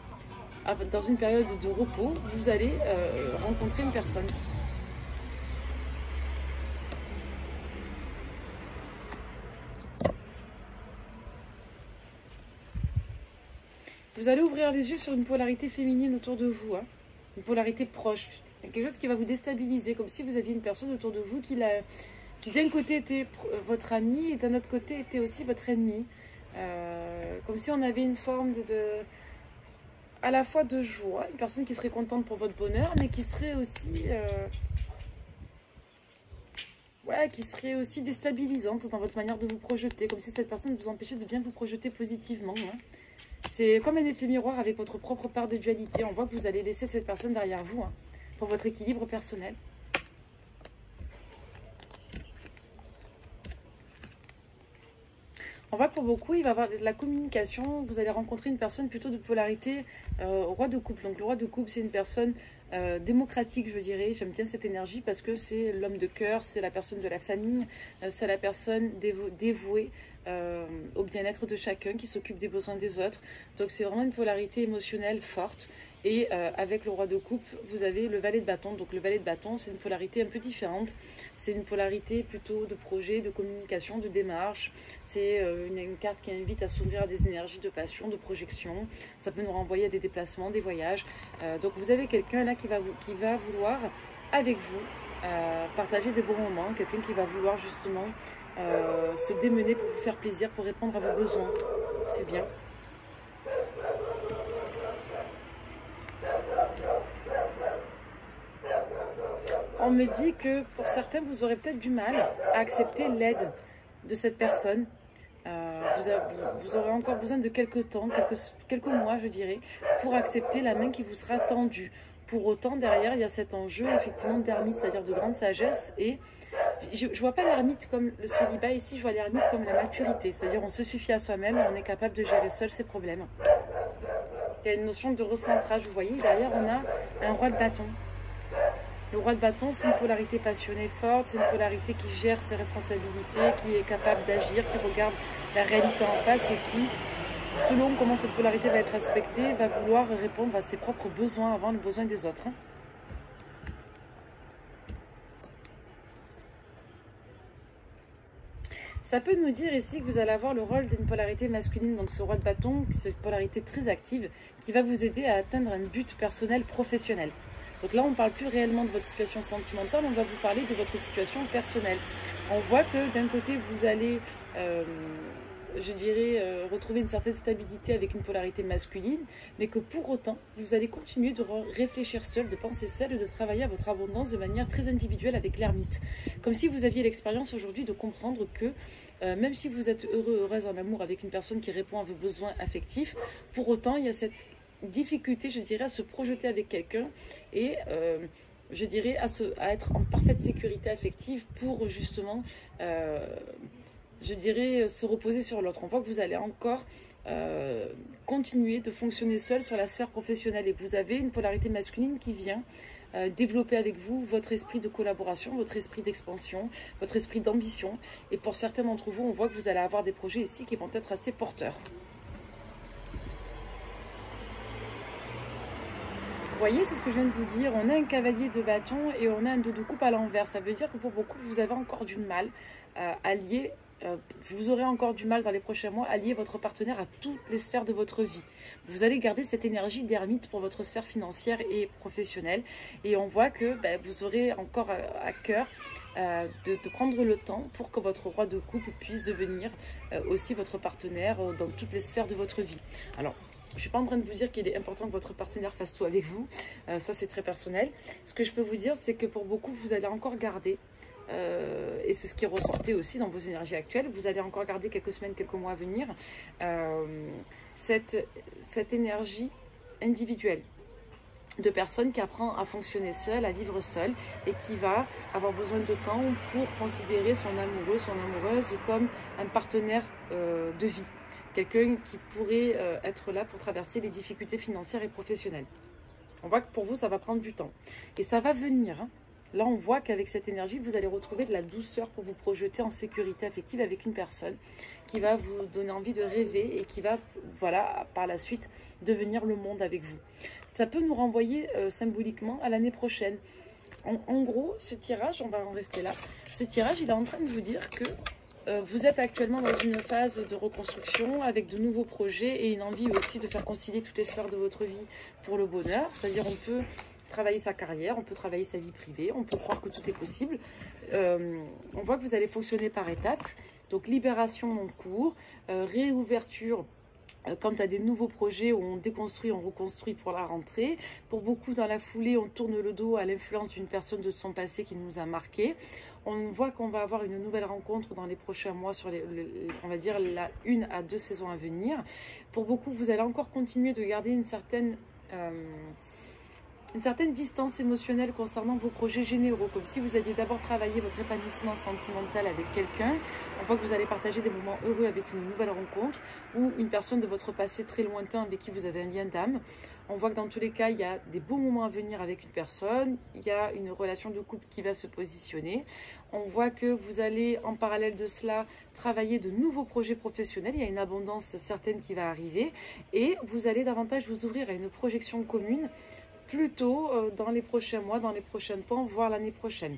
dans une période de repos, vous allez rencontrer une personne. Vous allez ouvrir les yeux sur une polarité féminine autour de vous, hein, une polarité proche, quelque chose qui va vous déstabiliser, comme si vous aviez une personne autour de vous qui d'un côté était votre ami et d'un autre côté était aussi votre ennemi. Comme si on avait une forme à la fois de joie, une personne qui serait contente pour votre bonheur, mais qui serait aussi, qui serait aussi déstabilisante dans votre manière de vous projeter, comme si cette personne vous empêchait de bien vous projeter positivement, hein. C'est comme un effet miroir avec votre propre part de dualité. On voit que vous allez laisser cette personne derrière vous, hein, pour votre équilibre personnel. On voit que pour beaucoup, il va y avoir de la communication. Vous allez rencontrer une personne plutôt de polarité roi de coupe. Donc le roi de coupe, c'est une personne démocratique, je dirais. J'aime bien cette énergie parce que c'est l'homme de cœur, c'est la personne de la famille, c'est la personne dévouée au bien-être de chacun, qui s'occupe des besoins des autres. Donc c'est vraiment une polarité émotionnelle forte. Et avec le roi de coupe, vous avez le valet de bâton. Donc le valet de bâton, c'est une polarité un peu différente. C'est une polarité plutôt de projet, de communication, de démarche. C'est une carte qui invite à s'ouvrir à des énergies de passion, de projection. Ça peut nous renvoyer à des déplacements, des voyages. Donc vous avez quelqu'un là qui va vouloir, avec vous, partager des bons moments. Quelqu'un qui va vouloir justement se démener pour vous faire plaisir, pour répondre à vos besoins. C'est bien. On me dit que pour certains, vous aurez peut-être du mal à accepter l'aide de cette personne. Vous aurez encore besoin de quelques temps, quelques mois, je dirais, pour accepter la main qui vous sera tendue. Pour autant, derrière, il y a cet enjeu, effectivement, d'ermite, c'est-à-dire de grande sagesse. Et je ne vois pas l'ermite comme le célibat ici, je vois l'ermite comme la maturité. C'est-à-dire on se suffit à soi-même et on est capable de gérer seul ses problèmes. Il y a une notion de recentrage, vous voyez, derrière, on a un roi de bâton. Le roi de bâton, c'est une polarité passionnée forte, c'est une polarité qui gère ses responsabilités, qui est capable d'agir, qui regarde la réalité en face et qui, selon comment cette polarité va être respectée, va vouloir répondre à ses propres besoins avant le besoin des autres. Ça peut nous dire ici que vous allez avoir le rôle d'une polarité masculine, donc ce roi de bâton, c'est une polarité très active, qui va vous aider à atteindre un but personnel professionnel. Donc là, on ne parle plus réellement de votre situation sentimentale, on va vous parler de votre situation personnelle. On voit que d'un côté, vous allez, je dirais, retrouver une certaine stabilité avec une polarité masculine, mais que pour autant, vous allez continuer de réfléchir seul, de penser seul et de travailler à votre abondance de manière très individuelle avec l'ermite. Comme si vous aviez l'expérience aujourd'hui de comprendre que même si vous êtes heureux, heureuse en amour avec une personne qui répond à vos besoins affectifs, pour autant, il y a cette difficulté, je dirais, à se projeter avec quelqu'un et je dirais à être en parfaite sécurité affective pour justement, je dirais, se reposer sur l'autre. On voit que vous allez encore continuer de fonctionner seul sur la sphère professionnelle et vous avez une polarité masculine qui vient développer avec vous votre esprit de collaboration, votre esprit d'expansion, votre esprit d'ambition. Et pour certains d'entre vous, on voit que vous allez avoir des projets ici qui vont être assez porteurs. Vous voyez, c'est ce que je viens de vous dire. On a un cavalier de bâton et on a un dos de coupe à l'envers. Ça veut dire que pour beaucoup, vous avez encore du mal à lier, vous aurez encore du mal dans les prochains mois à lier votre partenaire à toutes les sphères de votre vie. Vous allez garder cette énergie d'ermite pour votre sphère financière et professionnelle. Et on voit que vous aurez encore à cœur de prendre le temps pour que votre roi de coupe puisse devenir aussi votre partenaire dans toutes les sphères de votre vie. Alors, je ne suis pas en train de vous dire qu'il est important que votre partenaire fasse tout avec vous. Ça, c'est très personnel. Ce que je peux vous dire, c'est que pour beaucoup, vous allez encore garder, et c'est ce qui est ressorti aussi dans vos énergies actuelles, vous allez encore garder quelques semaines, quelques mois à venir, cette énergie individuelle de personne qui apprend à fonctionner seule, à vivre seule et qui va avoir besoin de temps pour considérer son amoureux, son amoureuse comme un partenaire de vie. Quelqu'un qui pourrait être là pour traverser les difficultés financières et professionnelles. On voit que pour vous, ça va prendre du temps. Et ça va venir. Hein. Là, on voit qu'avec cette énergie, vous allez retrouver de la douceur pour vous projeter en sécurité affective avec une personne qui va vous donner envie de rêver et qui va, voilà, par la suite, devenir le monde avec vous. Ça peut nous renvoyer symboliquement à l'année prochaine. En gros, ce tirage, on va en rester là, ce tirage, il est en train de vous dire que vous êtes actuellement dans une phase de reconstruction avec de nouveaux projets et une envie aussi de faire concilier toutes les sphères de votre vie pour le bonheur. C'est-à-dire on peut travailler sa carrière, on peut travailler sa vie privée, on peut croire que tout est possible. On voit que vous allez fonctionner par étapes. Donc libération en cours, réouverture quant à des nouveaux projets où on déconstruit, on reconstruit pour la rentrée. Pour beaucoup, dans la foulée, on tourne le dos à l'influence d'une personne de son passé qui nous a marqué. On voit qu'on va avoir une nouvelle rencontre dans les prochains mois sur on va dire la 1 à 2 saisons à venir. Pour beaucoup, vous allez encore continuer de garder une certaine distance émotionnelle concernant vos projets généraux, comme si vous aviez d'abord travaillé votre épanouissement sentimental avec quelqu'un. On voit que vous allez partager des moments heureux avec une nouvelle rencontre ou une personne de votre passé très lointain avec qui vous avez un lien d'âme. On voit que dans tous les cas, il y a des beaux moments à venir avec une personne, il y a une relation de couple qui va se positionner. On voit que vous allez, en parallèle de cela, travailler de nouveaux projets professionnels. Il y a une abondance certaine qui va arriver et vous allez davantage vous ouvrir à une projection commune plutôt dans les prochains mois, dans les prochains temps, voire l'année prochaine.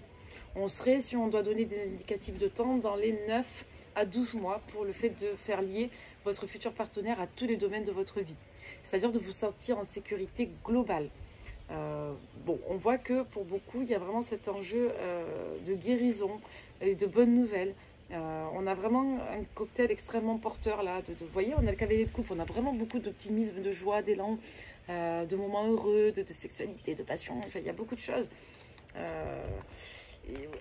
On serait, si on doit donner des indicatifs de temps, dans les 9 à 12 mois pour le fait de faire lier votre futur partenaire à tous les domaines de votre vie. C'est-à-dire de vous sentir en sécurité globale. Bon, on voit que pour beaucoup, il y a vraiment cet enjeu de guérison et de bonnes nouvelles. On a vraiment un cocktail extrêmement porteur là. Vous voyez, on a le cavalier de coupe, on a vraiment beaucoup d'optimisme, de joie, d'élan, de moments heureux, de sexualité, de passion. Enfin, il y a beaucoup de choses.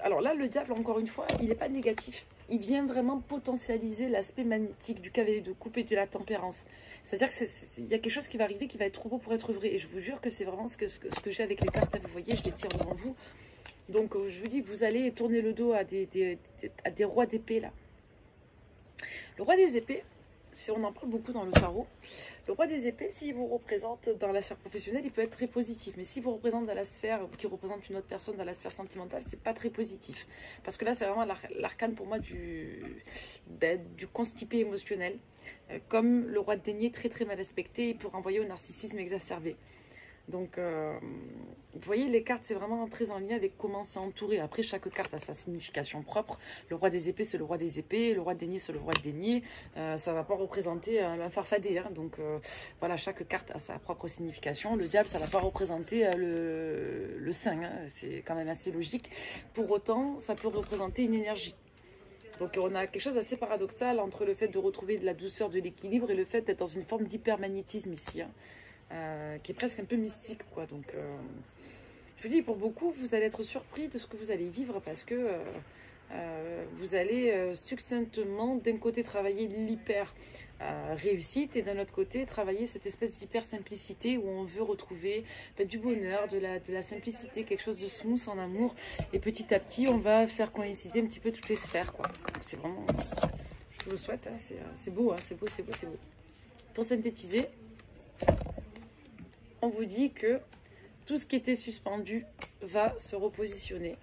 Alors là, le diable, encore une fois, il n'est pas négatif. Il vient vraiment potentialiser l'aspect magnétique du cavalier de coupe et de la tempérance. C'est-à-dire qu'il y a quelque chose qui va arriver qui va être trop beau pour être vrai. Et je vous jure que c'est vraiment ce que j'ai avec les cartes. Vous voyez, je les tire devant vous. Donc, je vous dis, vous allez tourner le dos à des rois d'épée, là. Le roi des épées, si on en parle beaucoup dans le tarot, le roi des épées, s'il vous représente dans la sphère professionnelle, il peut être très positif. Mais s'il vous représente dans la sphère qui représente une autre personne dans la sphère sentimentale, c'est pas très positif. Parce que là, c'est vraiment l'arcane pour moi du constipé émotionnel. Comme le roi de denier, très très mal aspecté, il peut renvoyer au narcissisme exacerbé. Donc, vous voyez, les cartes, c'est vraiment très en lien avec comment c'est entouré. Après, chaque carte a sa signification propre. Le roi des épées, c'est le roi des épées. Le roi de denier, c'est le roi de denier. Ça ne va pas représenter un farfadet. Hein. Donc, voilà, chaque carte a sa propre signification. Le diable, ça ne va pas représenter le saint. Hein. C'est quand même assez logique. Pour autant, ça peut représenter une énergie. Donc, on a quelque chose d'assez paradoxal entre le fait de retrouver de la douceur, de l'équilibre et le fait d'être dans une forme d'hypermagnétisme ici. Hein. Qui est presque un peu mystique, quoi. Donc, je vous dis, pour beaucoup, vous allez être surpris de ce que vous allez vivre parce que vous allez succinctement, d'un côté, travailler l'hyper réussite et d'un autre côté, travailler cette espèce d'hyper simplicité où on veut retrouver du bonheur, de la simplicité, quelque chose de smooth en amour. Et petit à petit, on va faire coïncider un petit peu toutes les sphères, quoi. C'est vraiment, je vous le souhaite, hein, c'est beau, hein, c'est beau, c'est beau, c'est beau. Pour synthétiser, on vous dit que tout ce qui était suspendu va se repositionner.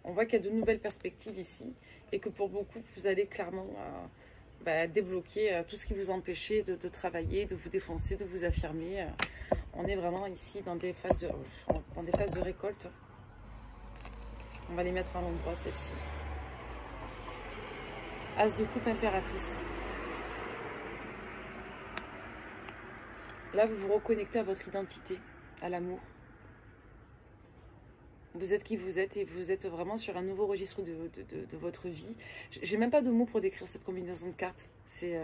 On voit qu'il y a de nouvelles perspectives ici et que pour beaucoup, vous allez clairement débloquer tout ce qui vous empêchait de travailler, de vous défoncer, de vous affirmer. On est vraiment ici dans des phases de récolte. On va les mettre à l'endroit, celle-ci. As de coupe impératrice. Là, vous vous reconnectez à votre identité, à l'amour. Vous êtes qui vous êtes et vous êtes vraiment sur un nouveau registre de votre vie. J'ai même pas de mots pour décrire cette combinaison de cartes. C'est...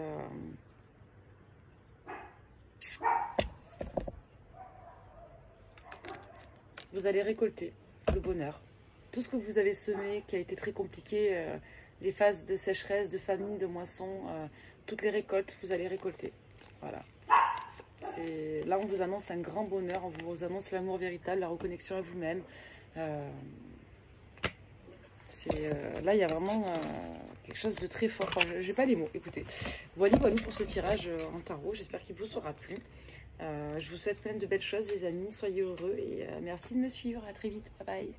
Vous allez récolter le bonheur. Tout ce que vous avez semé, qui a été très compliqué, les phases de sécheresse, de famine, de moisson, toutes les récoltes, vous allez récolter. Voilà. Là, on vous annonce un grand bonheur, on vous annonce l'amour véritable, la reconnexion à vous-même. Là, il y a vraiment quelque chose de très fort. Enfin, j'ai pas les mots, écoutez. Voilà pour ce tirage en tarot. J'espère qu'il vous aura plu. Je vous souhaite plein de belles choses, les amis. Soyez heureux et merci de me suivre. À très vite. Bye bye.